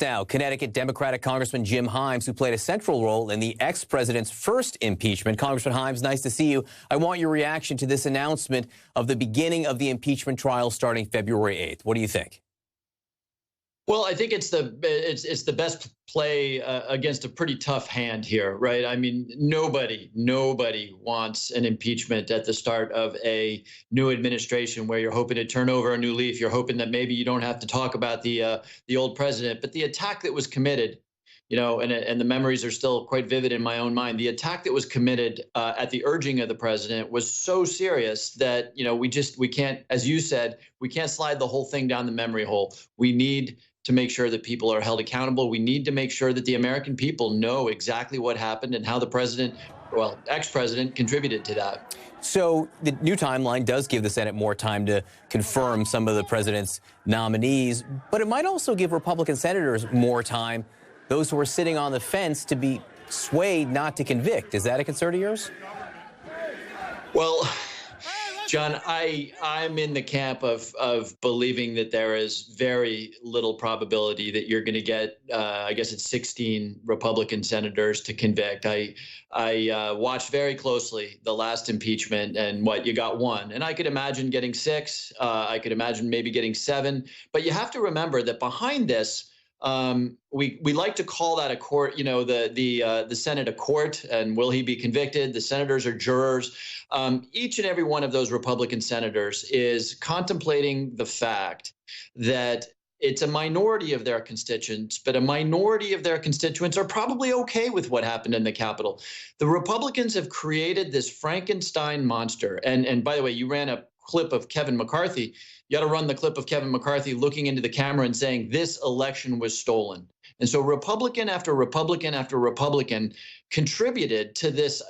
Now, Connecticut Democratic Congressman Jim Himes, who played a central role in the ex-president's first impeachment. Congressman Himes, nice to see you. I want your reaction to this announcement of the beginning of the impeachment trial starting February 8th. What do you think? Well, I think it's the best play against a pretty tough hand here, right? I mean, nobody wants an impeachment at the start of a new administration where you're hoping to turn over a new leaf. You're hoping that maybe you don't have to talk about the old president. But the attack that was committed, you know, and the memories are still quite vivid in my own mind. The attack that was committed at the urging of the president was so serious that, you know, we can't, as you said, we can't slide the whole thing down the memory hole. We need to make sure that people are held accountable. We need to make sure that the American people know exactly what happened and how the president, well, ex-president, contributed to that. So the new timeline does give the Senate more time to confirm some of the president's nominees, but it might also give Republican senators more time, those who are sitting on the fence, to be swayed not to convict. Is that a concern of yours? Well, John, I'm in the camp of believing that there is very little probability that you're going to get, I guess it's 16 Republican senators to convict. I watched very closely the last impeachment, and you got one. And I could imagine getting 6. I could imagine maybe getting 7. But you have to remember that behind this, we like to call that a court, you know, the Senate a court, and will he be convicted? The senators are jurors. Each and every one of those Republican senators is contemplating the fact that it's a minority of their constituents, but a minority of their constituents are probably okay with what happened in the Capitol. The Republicans have created this Frankenstein monster. And by the way, you ran a clip of Kevin McCarthy. You got to run the clip of Kevin McCarthy looking into the camera and saying this election was stolen. And so Republican after Republican after Republican contributed to this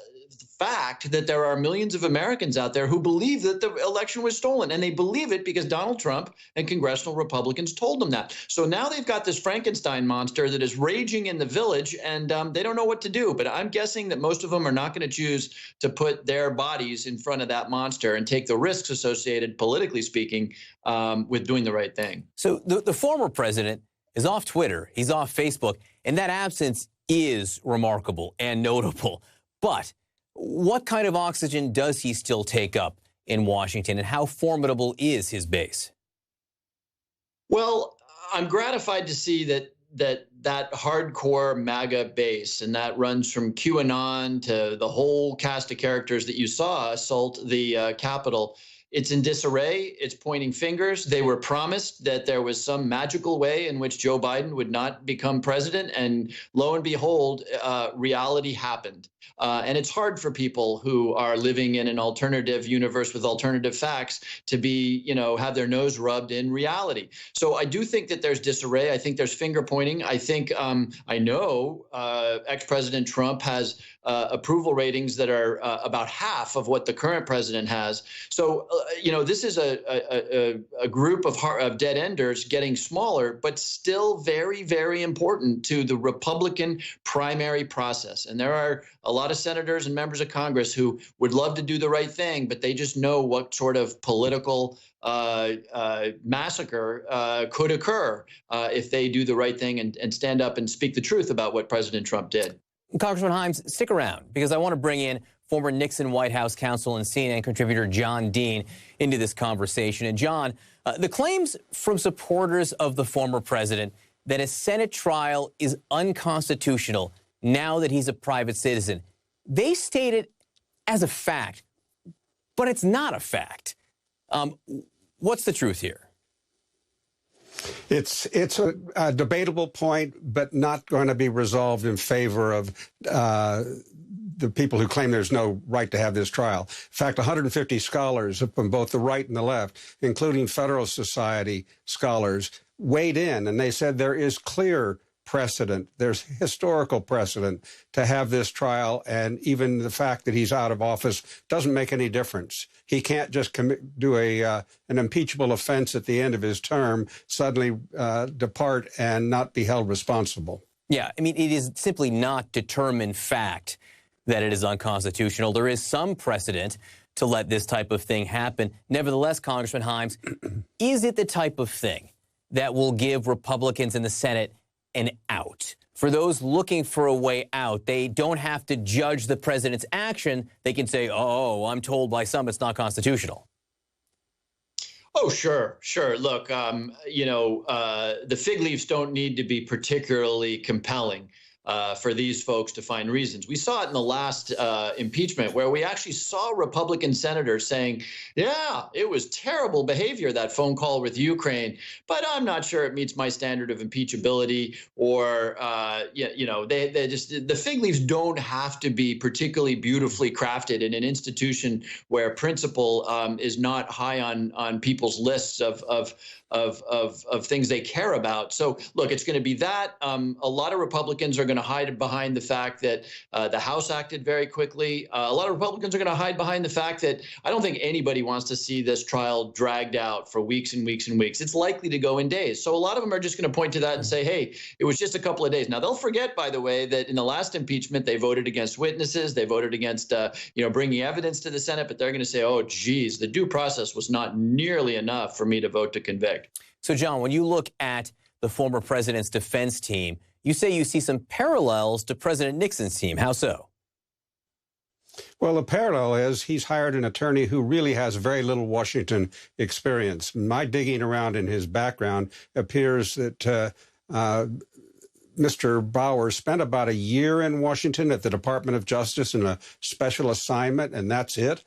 fact that there are millions of Americans out there who believe that the election was stolen. And they believe it because Donald Trump and congressional Republicans told them that. So now they've got this Frankenstein monster that is raging in the village, and they don't know what to do. But I'm guessing that most of them are not going to choose to put their bodies in front of that monster and take the risks associated, politically speaking, with doing the right thing. So the former president is off Twitter. He's off Facebook. And that absence is remarkable and notable. But what kind of oxygen does he still take up in Washington, and how formidable is his base? Well, I'm gratified to see that hardcore MAGA base, and that runs from QAnon to the whole cast of characters that you saw assault the Capitol. It's in disarray. It's pointing fingers. They were promised that there was some magical way in which Joe Biden would not become president. And lo and behold, reality happened. And it's hard for people who are living in an alternative universe with alternative facts to be, you know, have their nose rubbed in reality. So I do think that there's disarray. I think there's finger pointing. I think I know ex-President Trump has approval ratings that are about half of what the current president has. So, you know, this is a group of dead enders getting smaller, but still very, very important to the Republican primary process. And there are a lot of senators and members of Congress who would love to do the right thing, but they just know what sort of political massacre could occur if they do the right thing and stand up and speak the truth about what President Trump did. Congressman Himes, stick around, because I want to bring in former Nixon White House counsel and CNN contributor John Dean into this conversation. And John, the claims from supporters of the former president that a Senate trial is unconstitutional now that he's a private citizen, they state it as a fact, but it's not a fact. What's the truth here? It's a debatable point, but not going to be resolved in favor of the people who claim there's no right to have this trial. In fact, 150 scholars from both the right and the left, including Federalist Society scholars, weighed in, and they said there is clear precedent, there's historical precedent to have this trial, and even the fact that he's out of office doesn't make any difference. He can't just do an impeachable offense at the end of his term, suddenly depart and not be held responsible. Yeah, I mean, it is simply not determined fact that it is unconstitutional. There is some precedent to let this type of thing happen. Nevertheless, Congressman Himes, is it the type of thing that will give Republicans in the Senate an out. For those looking for a way out, they don't have to judge the president's action. They can say, oh, I'm told by some it's not constitutional. Oh, sure, sure. Look, the fig leaves don't need to be particularly compelling for these folks to find reasons. We saw it in the last impeachment, where we actually saw Republican senators saying, yeah, it was terrible behavior, that phone call with Ukraine, but I'm not sure it meets my standard of impeachability. Or, they just, the fig leaves don't have to be particularly beautifully crafted in an institution where principle is not high on people's lists of things they care about. So, look, it's going to be that. A lot of Republicans are going to hide behind the fact that the House acted very quickly. A lot of Republicans are going to hide behind the fact that I don't think anybody wants to see this trial dragged out for weeks and weeks and weeks. It's likely to go in days. So a lot of them are just going to point to that and say, hey, it was just a couple of days. Now, they'll forget, by the way, that in the last impeachment, they voted against witnesses. They voted against, bringing evidence to the Senate. But they're going to say, oh, geez, the due process was not nearly enough for me to vote to convict. So, John, when you look at the former president's defense team, you say you see some parallels to President Nixon's team. How so? Well, the parallel is he's hired an attorney who really has very little Washington experience. My digging around in his background appears that Mr. Bauer spent about a year in Washington at the Department of Justice in a special assignment, and that's it.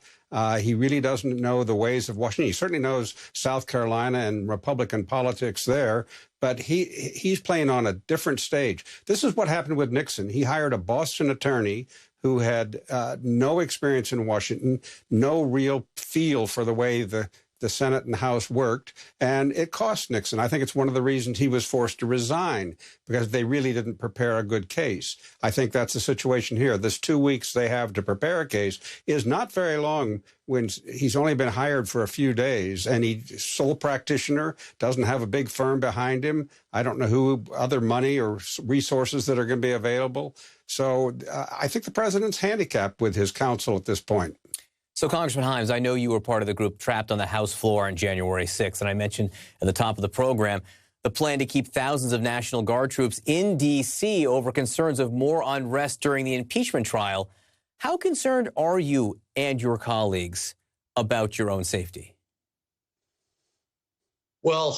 He really doesn't know the ways of Washington. He certainly knows South Carolina and Republican politics there, but he's playing on a different stage. This is what happened with Nixon. He hired a Boston attorney who had no experience in Washington, no real feel for the way the Senate and House worked, and it cost Nixon. I think it's one of the reasons he was forced to resign, because they really didn't prepare a good case. I think that's the situation here. This 2 weeks they have to prepare a case is not very long when he's only been hired for a few days, and he's sole practitioner, doesn't have a big firm behind him. I don't know who other money or resources that are going to be available. So I think the president's handicapped with his counsel at this point. So, Congressman Himes, I know you were part of the group trapped on the House floor on January 6th, and I mentioned at the top of the program the plan to keep thousands of National Guard troops in D.C. over concerns of more unrest during the impeachment trial. How concerned are you and your colleagues about your own safety? Well,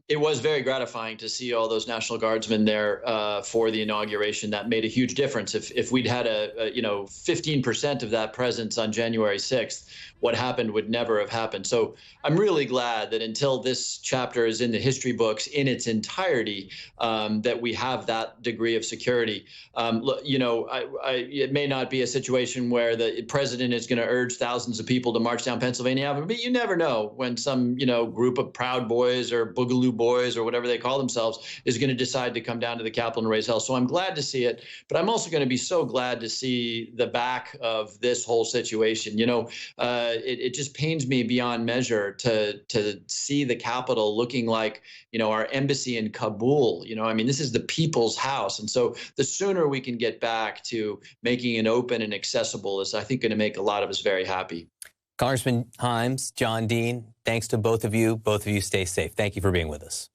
it was very gratifying to see all those National Guardsmen there for the inauguration. That made a huge difference. If we'd had 15% of that presence on January 6th, what happened would never have happened. So I'm really glad that until this chapter is in the history books in its entirety, that we have that degree of security. It may not be a situation where the president is going to urge thousands of people to march down Pennsylvania Avenue, but you never know when some, group of Proud Boys or Boogaloo Boys or whatever they call themselves is going to decide to come down to the Capitol and raise hell. So I'm glad to see it, but I'm also going to be so glad to see the back of this whole situation. It just pains me beyond measure to see the Capitol looking like, our embassy in Kabul. This is the people's house. And so the sooner we can get back to making it open and accessible is, I think, going to make a lot of us very happy. Congressman Himes, John Dean, thanks to both of you. Both of you stay safe. Thank you for being with us.